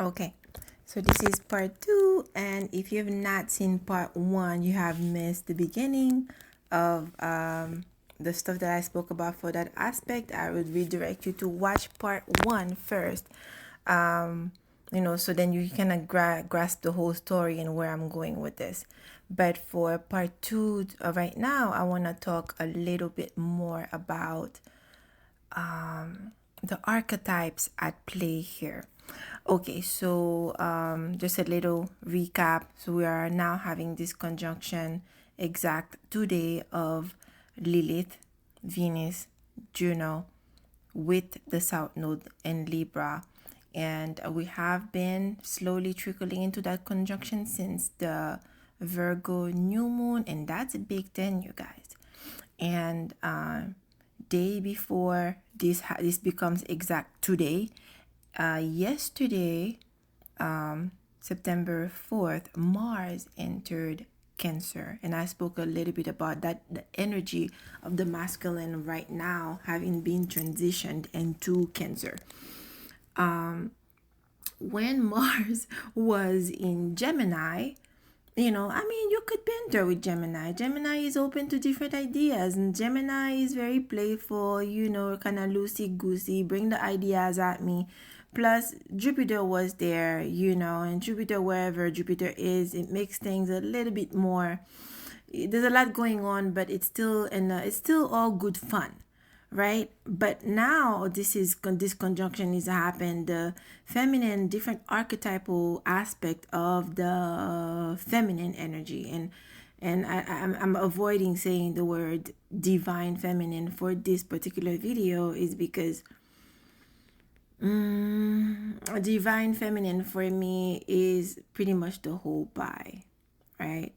Okay, so this is part 2, and if you have not seen part 1, you have missed the beginning of the stuff that I spoke about for that aspect. I would redirect you to watch part 1 first, so then you kind of grasp the whole story and where I'm going with this. But for part 2, right now, I want to talk a little bit more about the archetypes at play here. Okay, so just a little recap. So we are now having this conjunction exact today of Lilith, Venus, Juno with the South Node in Libra. And we have been slowly trickling into that conjunction since the Virgo new moon, and that's a big thing, you guys. And day before this becomes exact today, yesterday, September 4th, Mars entered Cancer, and I spoke a little bit about that, the energy of the masculine right now having been transitioned into Cancer. When Mars was in Gemini, you could banter with Gemini. Gemini is open to different ideas, and Gemini is very playful, kind of loosey-goosey, bring the ideas at me. Plus, Jupiter was there, and Jupiter, wherever Jupiter is, it makes things a little bit more. There's a lot going on, but it's still all good fun, right? But now this conjunction is happened. The feminine, different archetypal aspect of the feminine energy, and I'm avoiding saying the word divine feminine for this particular video is because divine feminine for me is pretty much the whole pie, right?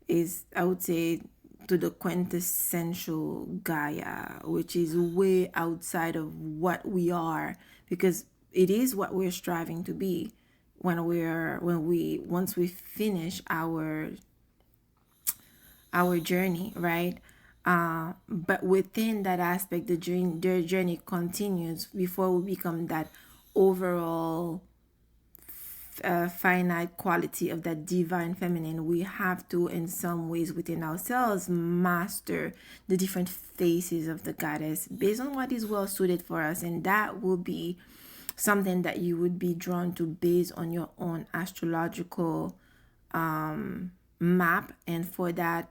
Is, I would say, to the quintessential Gaia, which is way outside of what we are, because it is what we're striving to be once we finish our journey, right? But within that aspect, the journey continues before we become that overall finite quality of that divine feminine. We have to, in some ways within ourselves, master the different faces of the goddess based on what is well suited for us, and that will be something that you would be drawn to based on your own astrological map. And for that,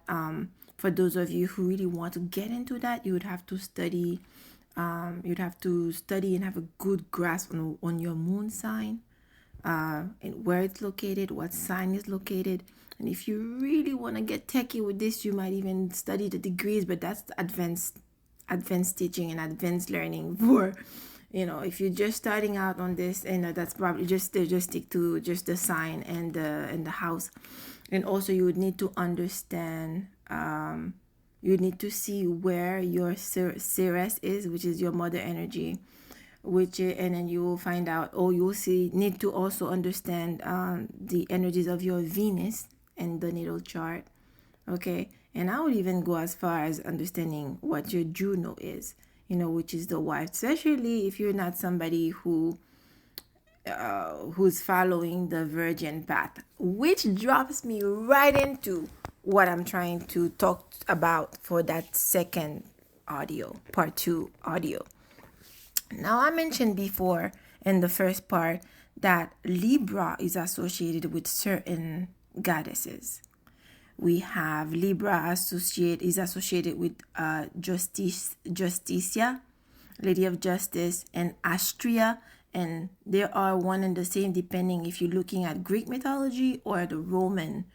for those of you who really want to get into that, you would have to study and have a good grasp on your moon sign, and where it's located, what sign is located. And if you really want to get techie with this, you might even study the degrees, but that's advanced teaching and advanced learning for, if you're just starting out on this, and that's probably just stick to just the sign and the house. And also you would need to understand, you need to see where your Ceres is, which is your mother energy, and then you will find out, you'll need to also understand the energies of your Venus and the natal chart. Okay, and I would even go as far as understanding what your Juno is, which is the wife, especially if you're not somebody who's following the virgin path, which drops me right into what I'm trying to talk about for that second audio, part 2 audio. Now, I mentioned before in the first part that Libra is associated with certain goddesses. We have Libra is associated with Justicia, Lady of Justice, and Astrea, and they are one and the same depending if you're looking at Greek mythology or the Roman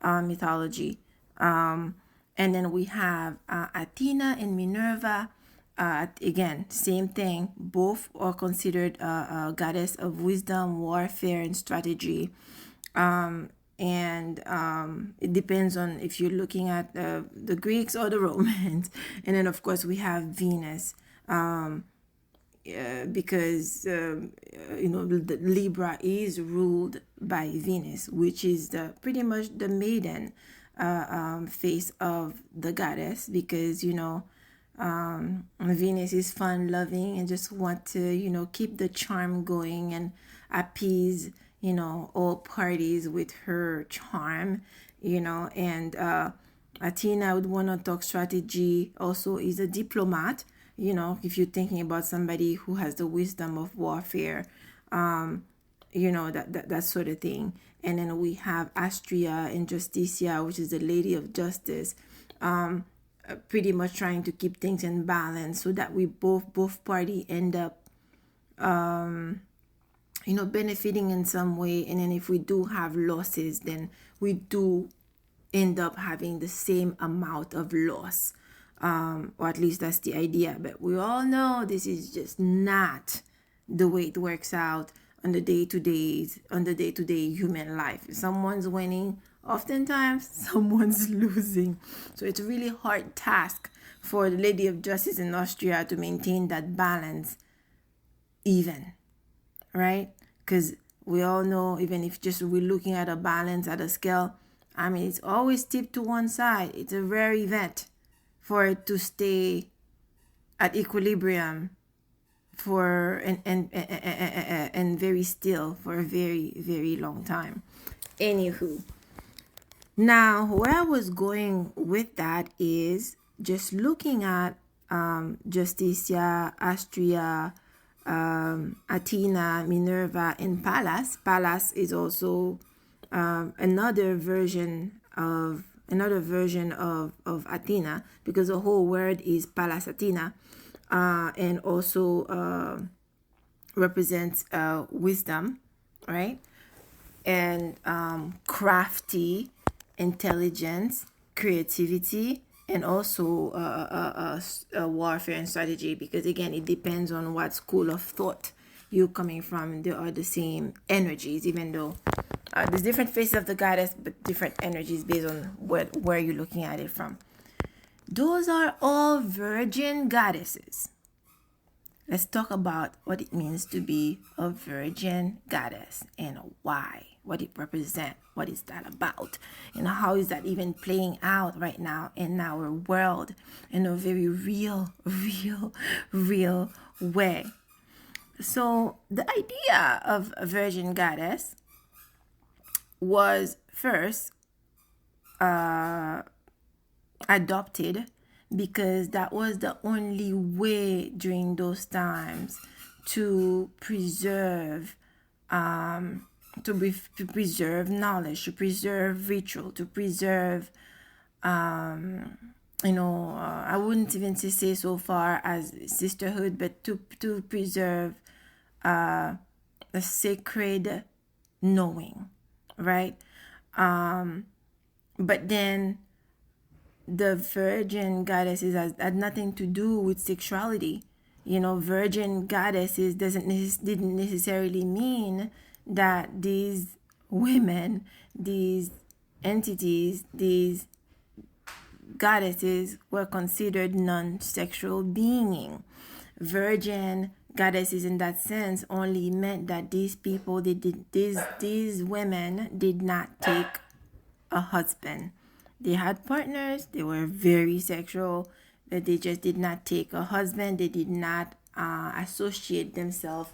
mythology. And then we have Athena and Minerva. Again, same thing. Both are considered a goddess of wisdom, warfare, and strategy. It depends on if you're looking at the Greeks or the Romans. And then, of course, we have Venus. Because the Libra is ruled by Venus, which is pretty much the maiden face of the goddess, because Venus is fun loving and just want to keep the charm going and appease all parties with her charm, and Athena would want to talk strategy, also is a diplomat, if you're thinking about somebody who has the wisdom of warfare, that sort of thing. And then we have Astria and Justicia, which is the Lady of Justice, pretty much trying to keep things in balance so that we both party end up benefiting in some way. And then if we do have losses, then we do end up having the same amount of loss, or at least that's the idea. But we all know this is just not the way it works out on the day-to-day human life. If someone's winning, oftentimes someone's losing. So it's a really hard task for the Lady of Justice in Austria to maintain that balance even, right? Because we all know, even if just we're looking at a balance at a scale, it's always tipped to one side. It's a rare event for it to stay at equilibrium for and very still for a very, very long time. Anywho, now where I was going with that is just looking at Justicia, Astria, Athena, Minerva, and Pallas. Pallas is also another version of Athena, because the whole word is Pallas Athena, and also represents wisdom, right? And crafty, intelligence, creativity, and also warfare and strategy, because again, it depends on what school of thought you're coming from. They are the same energies, even though there's different faces of the goddess, but different energies based on where you're looking at it from. Those are all virgin goddesses. Let's talk about what it means to be a virgin goddess and why, what it represents, what is that about, and how is that even playing out right now in our world in a very real way. So the idea of a virgin goddess was first adopted because that was the only way during those times to preserve preserve knowledge, to preserve ritual, to preserve I wouldn't even say so far as sisterhood, but to preserve a sacred knowing, right? But then the virgin goddesses had nothing to do with sexuality. Virgin goddesses didn't necessarily mean that these women, these entities, these goddesses were considered non-sexual being. Virgin goddesses in that sense only meant that these people, these women did not take a husband. They had partners, they were very sexual, but they just did not take a husband. They did not associate themselves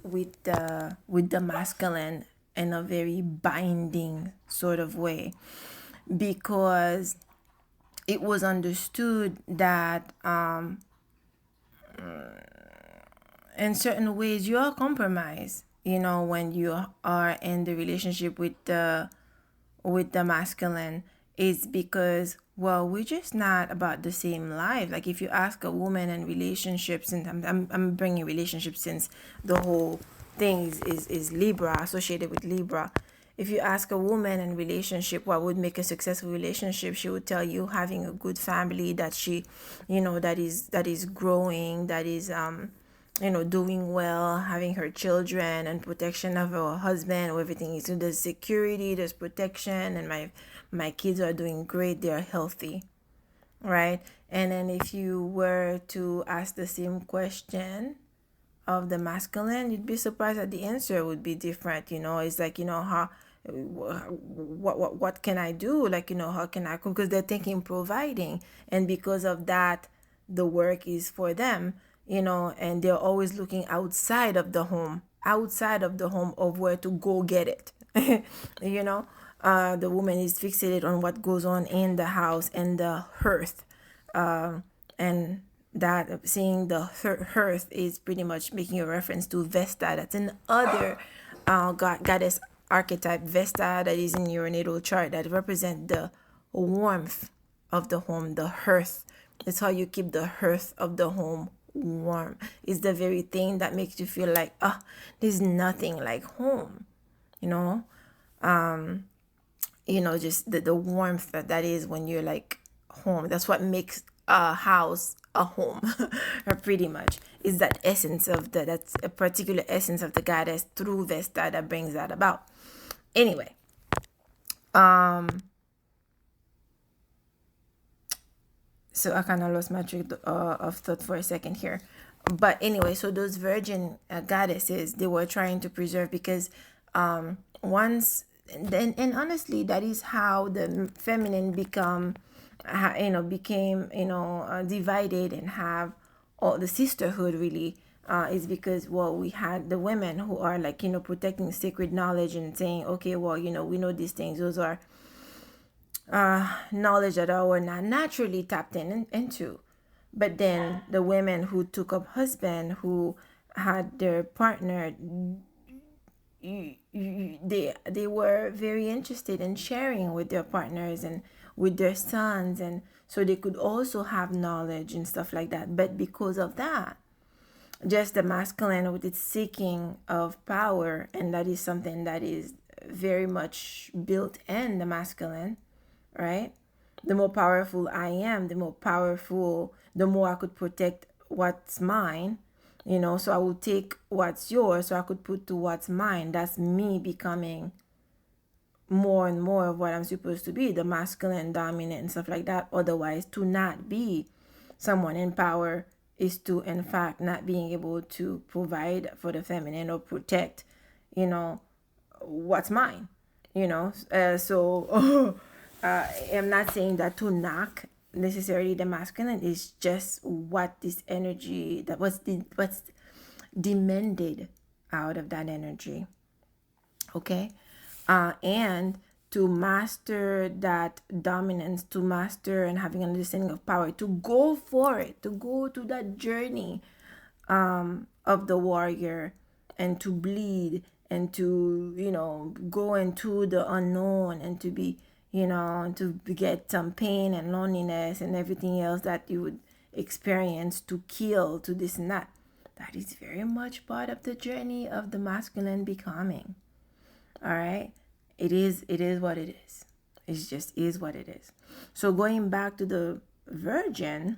with the masculine in a very binding sort of way, because it was understood that in certain ways you are compromised, when you are in the relationship with the masculine. Is because, well, we're just not about the same life. Like if you ask a woman in relationships, and I'm bringing relationships since the whole thing is Libra, associated with Libra. If you ask a woman in relationship what would make a successful relationship, she would tell you having a good family that she, that is growing, that is doing well, having her children, and protection of her husband, everything is. So there's security, there's protection, and my kids are doing great, they're healthy, right? And then if you were to ask the same question of the masculine, you'd be surprised that the answer would be different. It's like, how, what can I do? Like, how can I, because they're thinking providing, and because of that, the work is for them, and they're always looking outside of the home, outside of the home of where to go get it. You know, the woman is fixated on what goes on in the house and the hearth, and that seeing the hearth is pretty much making a reference to Vesta. That's another goddess archetype, Vesta, that is in your natal chart, that represent the warmth of the home, the hearth. It's how you keep the hearth of the home warm. It's the very thing that makes you feel like, there's nothing like home, you know. Just the warmth that is when you're like home. That's what makes a house a home. Or pretty much is that essence of that's a particular essence of the goddess through Vesta that brings that about. Anyway, so I kind of lost my train of thought for a second here. But anyway, so those virgin goddesses, they were trying to preserve, because once, and honestly, that is how the feminine became divided and have all the sisterhood, really, is because, well, we had the women who are like, protecting sacred knowledge and saying, okay, well, we know these things. Those are knowledge that we're not naturally tapped into. But then the women who took up husband, who had their partner, they were very interested in sharing with their partners and with their sons, and so they could also have knowledge and stuff like that. But because of that, just the masculine with its seeking of power, and that is something that is very much built in the masculine, right? The more powerful I am, the more I could protect what's mine, so I will take what's yours so I could put to what's mine. That's me becoming more and more of what I'm supposed to be, the masculine, dominant, and stuff like that. Otherwise, to not be someone in power is to, in fact, not being able to provide for the feminine or protect, what's mine, so I'm not saying that to knock necessarily the masculine. Is just what this energy, that what's demanded out of that energy. Okay. And to master that dominance, to master and having an understanding of power, to go for it, to go to that journey of the warrior, and to bleed, and to go into the unknown, and to be to get some pain and loneliness and everything else that you would experience, to kill, to this and that. That is very much part of the journey of the masculine becoming. All right. It is what it is. It just is what it is. So going back to the virgin,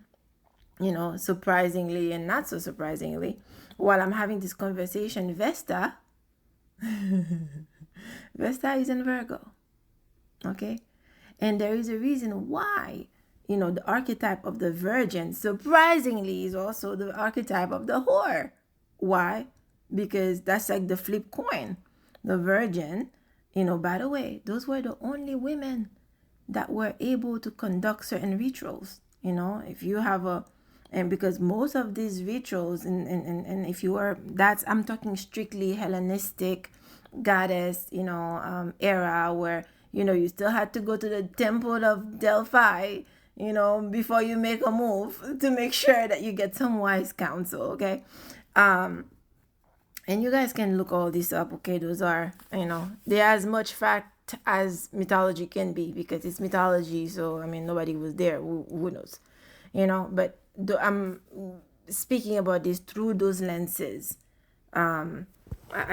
surprisingly and not so surprisingly, while I'm having this conversation, Vesta is in Virgo. Okay. And there is a reason why, the archetype of the virgin, surprisingly, is also the archetype of the whore. Why? Because that's like the flip coin. The virgin, by the way, those were the only women that were able to conduct certain rituals. If you have and because most of these rituals, and if you are, I'm talking strictly Hellenistic goddess, era, where, you still had to go to the temple of Delphi, before you make a move, to make sure that you get some wise counsel. Okay. And you guys can look all this up. Okay. Those are, they're as much fact as mythology can be, because it's mythology. So, nobody was there. Who knows? But I'm speaking about this through those lenses. I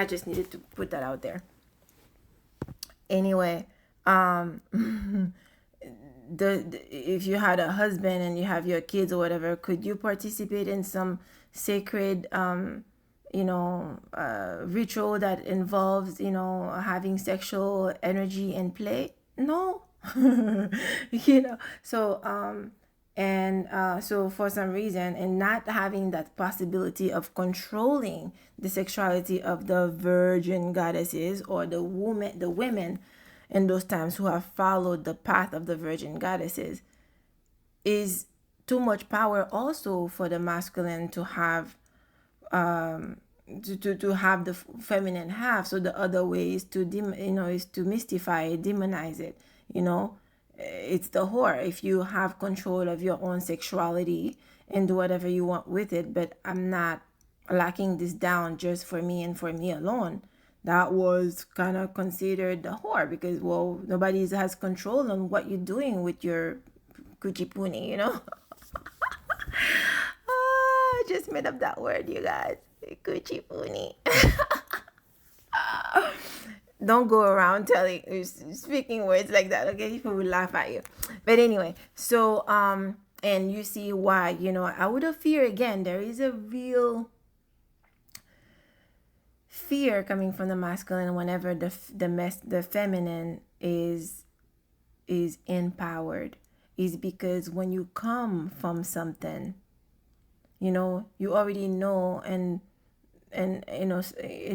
just needed to put that out there. Anyway, if you had a husband and you have your kids or whatever, could you participate in some sacred ritual that involves having sexual energy and play? No. So so for some reason, and not having that possibility of controlling the sexuality of the virgin goddesses, or the women in those times who have followed the path of the virgin goddesses, is too much power also for the masculine to have to have the feminine half. So the other way is to is to mystify it, demonize it. It's the whore. If you have control of your own sexuality and do whatever you want with it, but I'm not locking this down just for me and for me alone. That was kind of considered the whore, because, well, nobody has control on what you're doing with your kuchipuni. I just made up that word, you guys. Kuchipuni. Don't go around speaking words like that, okay? People will laugh at you. But anyway, so and you see why, out of fear, again, there is a real fear coming from the masculine whenever the feminine is empowered. Is because when you come from something, you already know, and in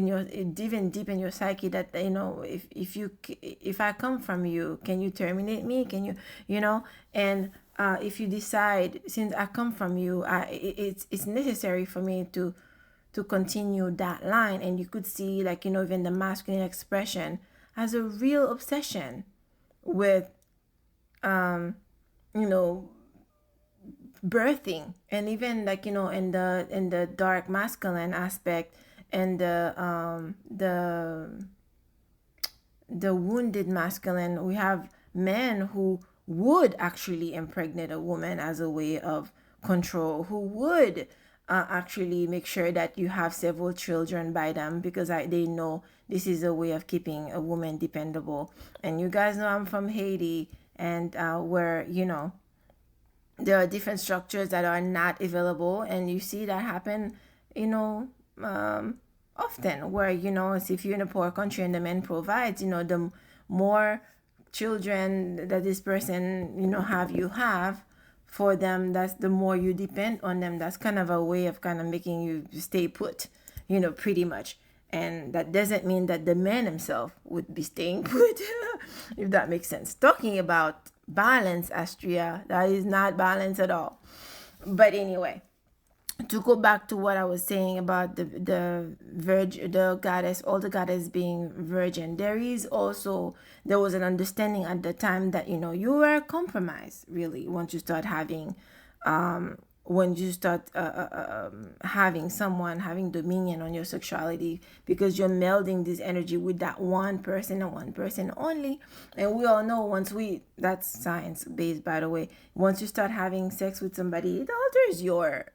your even deep in your psyche, that if I come from you, can you terminate me? Can you and if you decide, since I come from you, it's necessary for me to continue that line. And you could see, like, even the masculine expression has a real obsession with birthing. And even, like, in the dark masculine aspect, and the wounded masculine, we have men who would actually impregnate a woman as a way of control, who would actually make sure that you have several children by them, because they know this is a way of keeping a woman dependable. And you guys know I'm from Haiti, and where there are different structures that are not available, and you see that happen often, where if you're in a poor country and the man provides, the more children that this person have for them, that's the more you depend on them. That's kind of a way of kind of making you stay put, pretty much. And that doesn't mean that the man himself would be staying put, if that makes sense. Talking about balance, Astria, that is not balance at all. But anyway, to go back to what I was saying about the goddess, all the goddess being virgin, there was an understanding at the time that you were compromised, really, once you start having having someone having dominion on your sexuality, because you're melding this energy with that one person and one person only. And we all know, that's science based, by the way, once you start having sex with somebody, it alters your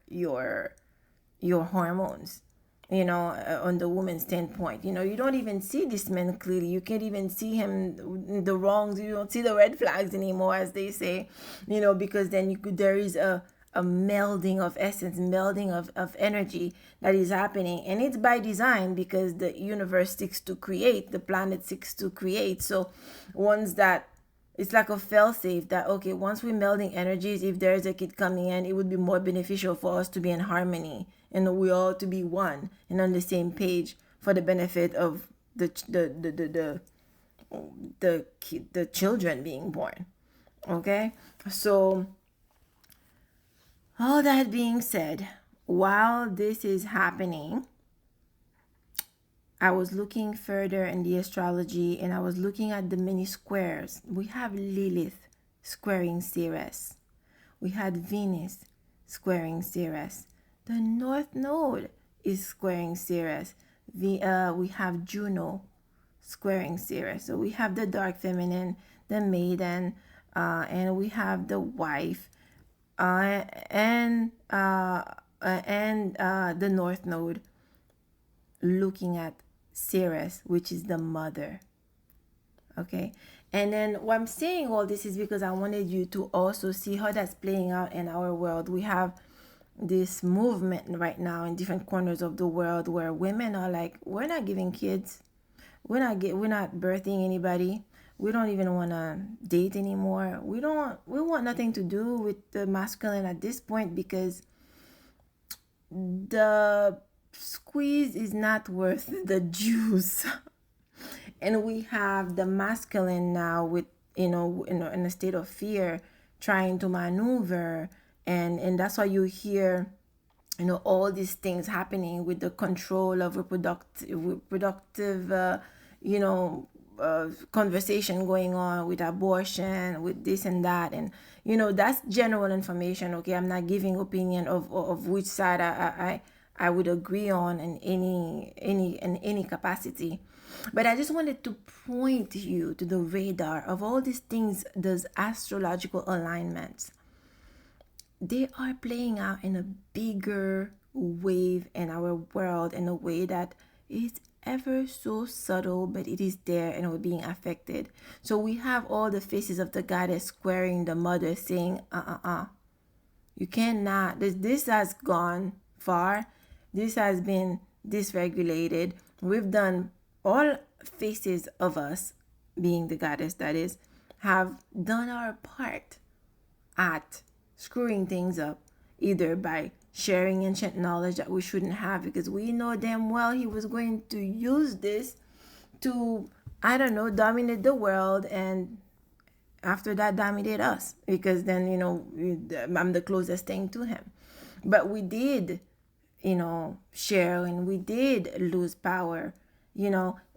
hormones, on the woman's standpoint. You don't even see this man clearly. You can't even see him, the wrongs. You don't see the red flags anymore, as they say, because then there is a melding of essence, melding of energy that is happening. And it's by design, because the universe seeks to create, the planet seeks to create. So once that, it's like a fail-safe, that, okay, once we're melding energies, if there's a kid coming in, it would be more beneficial for us to be in harmony, and we all to be one and on the same page, for the benefit of the children being born. Okay, so all that being said, while this is happening, I was looking further in the astrology, and I was looking at the many squares. We have Lilith squaring Ceres. We had Venus squaring Ceres. The North Node is squaring Ceres. We have Juno squaring Ceres. So we have the dark feminine, the maiden, and we have the wife, and the North Node looking at Ceres, which is the mother. Okay, and then what I'm saying all this is because I wanted you to also see how that's playing out in our world. We have this movement right now in different corners of the world where women are like, we're not giving kids, we're not birthing anybody, we don't even want to date anymore, we want nothing to do with the masculine at this point, because the squeeze is not worth the juice. And we have the masculine now with in a state of fear, trying to maneuver, and that's why you hear all these things happening with the control of reproductive conversation going on with abortion, with this and that. And that's general information. Okay, I'm not giving opinion of which side I would agree on in any capacity. But I just wanted to point you to the radar of all these things, those astrological alignments. They are playing out in a bigger wave in our world in a way that is ever so subtle, but it is there and we're being affected. So we have all the faces of the goddess squaring the mother, saying, you cannot, this has gone far, this has been dysregulated. We've done, all faces of us, being the goddess that is, have done our part at screwing things up, either by sharing ancient knowledge that we shouldn't have, because we know damn well he was going to use this to, I don't know, dominate the world, and after that dominate us, because then I'm the closest thing to him. But we did share, and we did lose power,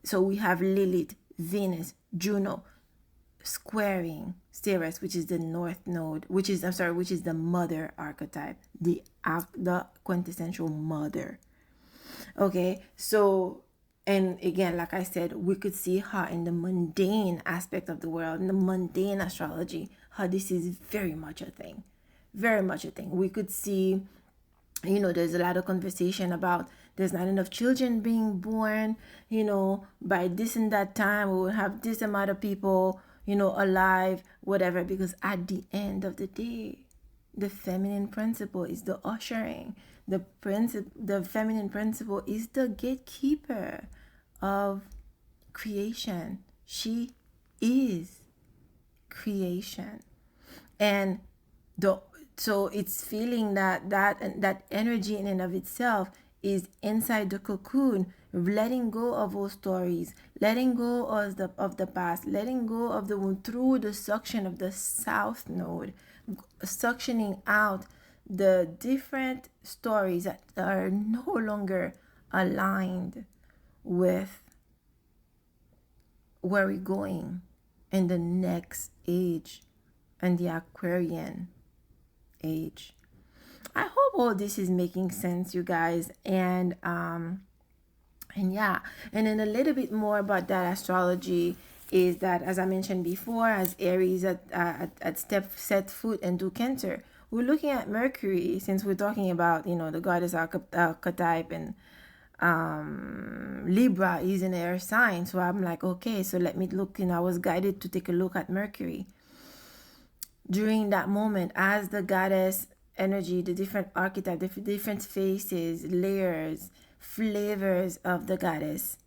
so we have Lilith, Venus, Juno squaring Ceres, which is the north node, which is the mother archetype, the quintessential mother. Okay, so, and again, like I said, we could see how in the mundane aspect of the world, in the mundane astrology, how this is very much a thing. We could see, there's a lot of conversation about there's not enough children being born, by this and that time we will have this amount of people alive, whatever, because at the end of the day, the feminine principle is the ushering. The feminine principle is the gatekeeper of creation. She is creation. And so it's feeling that energy in and of itself is inside the cocoon, letting go of all stories, letting go of the past, letting go of through the suction of the south node, suctioning out the different stories that are no longer aligned with where we're going in the next age, and the Aquarian age. I hope all this is making sense, you guys. And yeah, and then a little bit more about that astrology is that, as I mentioned before, as Aries at set foot into Cancer, we're looking at Mercury, since we're talking about the goddess archetype, and Libra is an air sign. So I'm like, okay, so let me look. I was guided to take a look at Mercury during that moment as the goddess energy, the different archetype, the different faces, layers, flavors of the goddess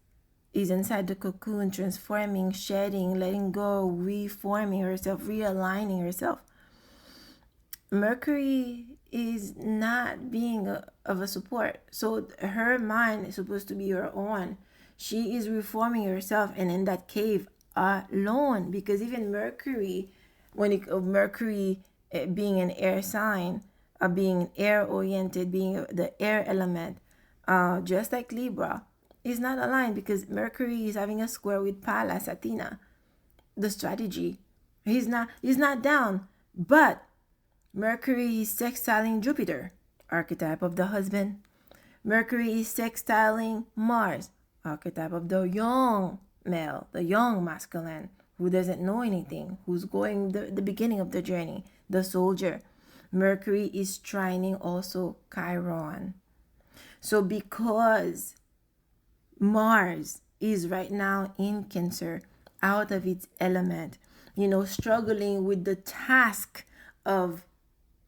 is inside the cocoon, transforming, shedding, letting go, reforming herself, realigning herself. Mercury is not being of a support, so her mind is supposed to be her own. She is reforming herself, and in that cave alone, because even Mercury, Mercury being an air sign, being air oriented, being the air element, just like Libra, is not aligned, because Mercury is having a square with Pallas Athena, the strategy. He's not down, but Mercury is sextiling Jupiter, archetype of the husband. Mercury is sextiling Mars, archetype of the young male, the young masculine, who doesn't know anything, who's going the beginning of the journey, the soldier. Mercury is trining also Chiron. So because Mars is right now in Cancer, out of its element, struggling with the task of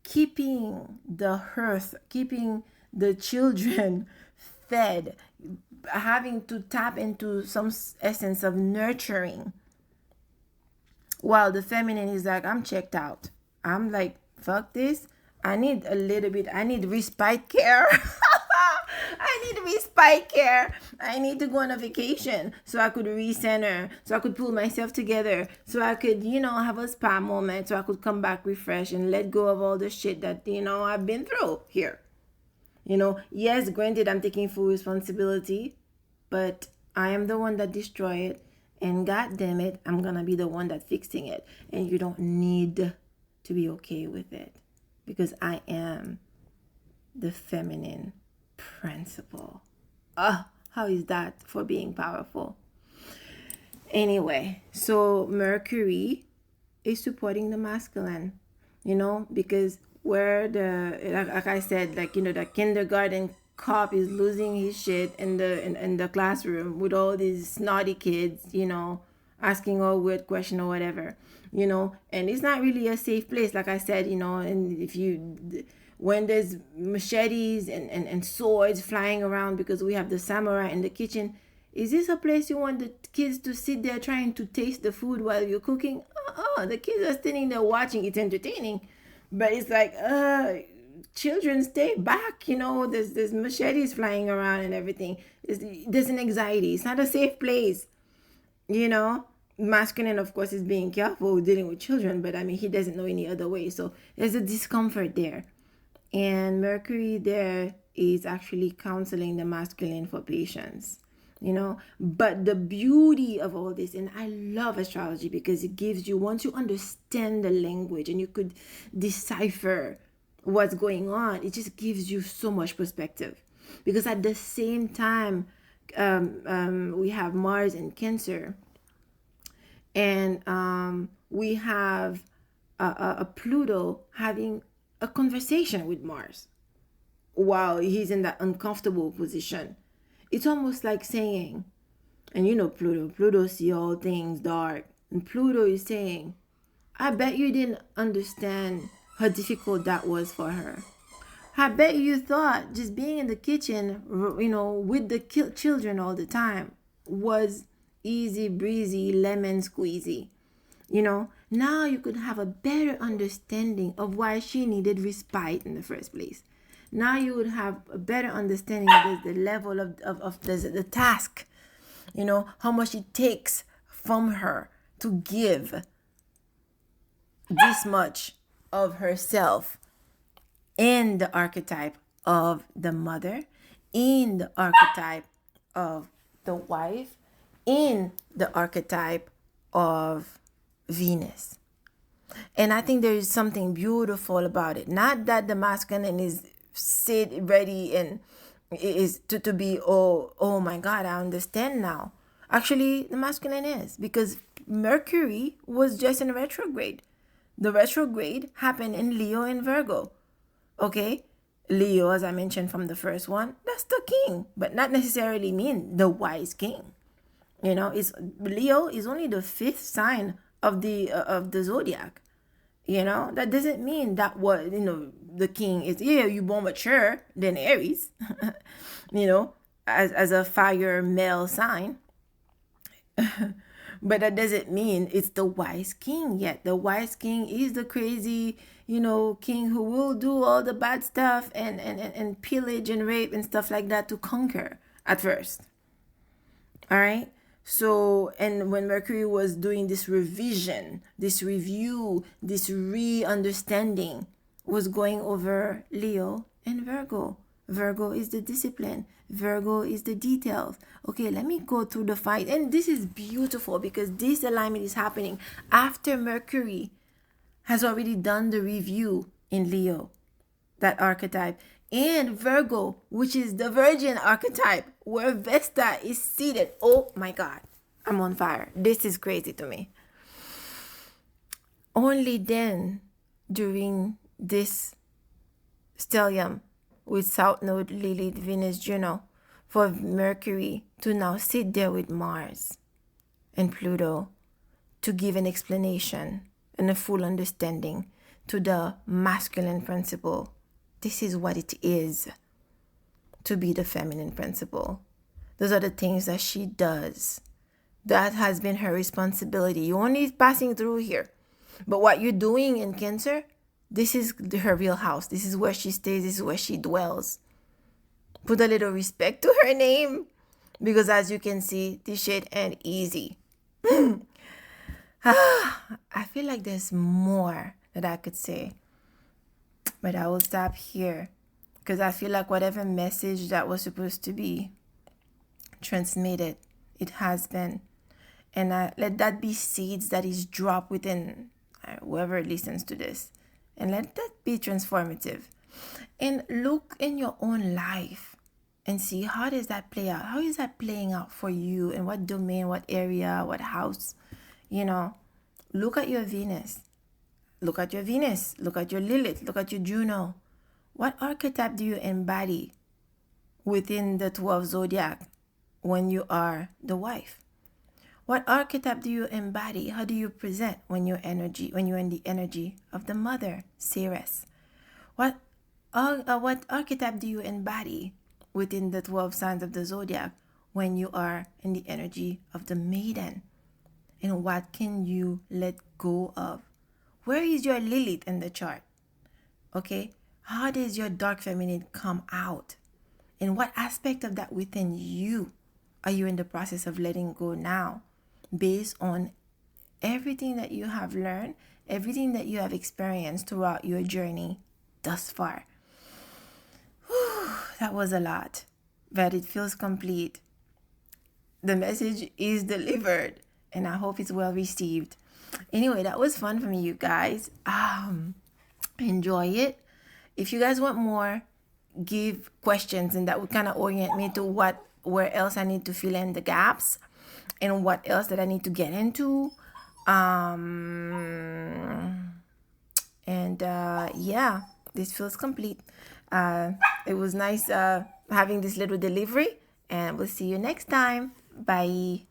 keeping the earth, keeping the children fed, having to tap into some essence of nurturing, while the feminine is like, I'm checked out. I'm like, fuck this. I need respite care. I need respite care. I need to go on a vacation so I could recenter, so I could pull myself together, so I could, have a spa moment, so I could come back refreshed and let go of all the shit that, I've been through here. Yes, granted, I'm taking full responsibility, but I am the one that destroyed it. And God damn it, I'm going to be the one that fixing it. And you don't need to be okay with it, because I am the feminine principle. How is that for being powerful? Anyway, so Mercury is supporting the masculine, because where like I said, the kindergarten cop is losing his shit in the classroom with all these snotty kids, asking all weird question or whatever, and it's not really a safe place, like I said, and when there's machetes and swords flying around, because we have the samurai in the kitchen, is this a place you want the kids to sit there trying to taste the food while you're cooking? The kids are standing there watching. It's entertaining, but it's like, children, stay back. There's machetes flying around and everything. There's an anxiety. It's not a safe place. Masculine, of course, is being careful dealing with children, but I mean, he doesn't know any other way. So there's a discomfort there. And Mercury there is actually counseling the masculine for patience. But the beauty of all this, and I love astrology because it gives you, once you understand the language and you could decipher what's going on, it just gives you so much perspective. Because at the same time, we have Mars in Cancer, and we have a Pluto having a conversation with Mars while he's in that uncomfortable position. It's almost like saying, and Pluto see all things dark, and Pluto is saying, I bet you didn't understand how difficult that was for her. I bet you thought just being in the kitchen, with the children all the time was easy breezy, lemon squeezy. Now you could have a better understanding of why she needed respite in the first place. Now you would have a better understanding of the level of the task, how much it takes from her to give this much of herself in the archetype of the mother, in the archetype of the wife, in the archetype of Venus. And I think there is something beautiful about it. Not that the masculine is sit ready and is to be, oh my God, I understand now. Actually, the masculine is, because Mercury was just in retrograde. The retrograde happened in Leo and Virgo. Okay, Leo, as I mentioned from the first one, that's the king, but not necessarily mean the wise king. It's Leo is only the fifth sign of the zodiac. That doesn't mean that what the king is. You're more mature than Aries, as a fire male sign. But that doesn't mean it's the wise king yet. The wise king is the crazy, king who will do all the bad stuff and pillage and rape and stuff like that to conquer at first. All right. So, and when Mercury was doing this revision, this review, this re-understanding, was going over Leo and Virgo. Virgo is the discipline. Virgo is the details. Okay, let me go through the fight. And this is beautiful because this alignment is happening after Mercury has already done the review in Leo, that archetype, and Virgo, which is the Virgin archetype, where Vesta is seated. Oh my God, I'm on fire. This is crazy to me. Only then, during this stellium with South Node, Lilith, Venus, Juno, for Mercury to now sit there with Mars and Pluto to give an explanation and a full understanding to the masculine principle. This is what it is to be the feminine principle. Those are the things that she does. That has been her responsibility. You're only passing through here. But what you're doing in Cancer, this is her real house. This is where she stays. This is where she dwells. Put a little respect to her name. Because as you can see, this shit ain't easy. I feel like there's more that I could say. But I will stop here. because I feel like whatever message that was supposed to be transmitted, it has been. And let that be seeds that is dropped within whoever listens to this, and let that be transformative. And look in your own life and see, how does that play out? How is that playing out for you? In what domain, what area, what house? Look at your Venus. Look at your Venus. Look at your Lilith. Look at your Juno. What archetype do you embody within the 12 zodiac when you are the wife? What archetype do you embody? How do you present when you're in the energy of the mother, Ceres? What archetype do you embody within the 12 signs of the zodiac when you are in the energy of the maiden? And what can you let go of? Where is your Lilith in the chart? Okay, how does your dark feminine come out? And what aspect of that within you are you in the process of letting go now, based on everything that you have learned, everything that you have experienced throughout your journey thus far? Whew, that was a lot, but it feels complete. The message is delivered, and I hope it's well received. Anyway, that was fun for me, you guys. Enjoy it. If you guys want more, give questions, and that would kind of orient me to where else I need to fill in the gaps, and what else that I need to get into. Yeah, this feels complete. It was nice having this little delivery, and we'll see you next time. Bye.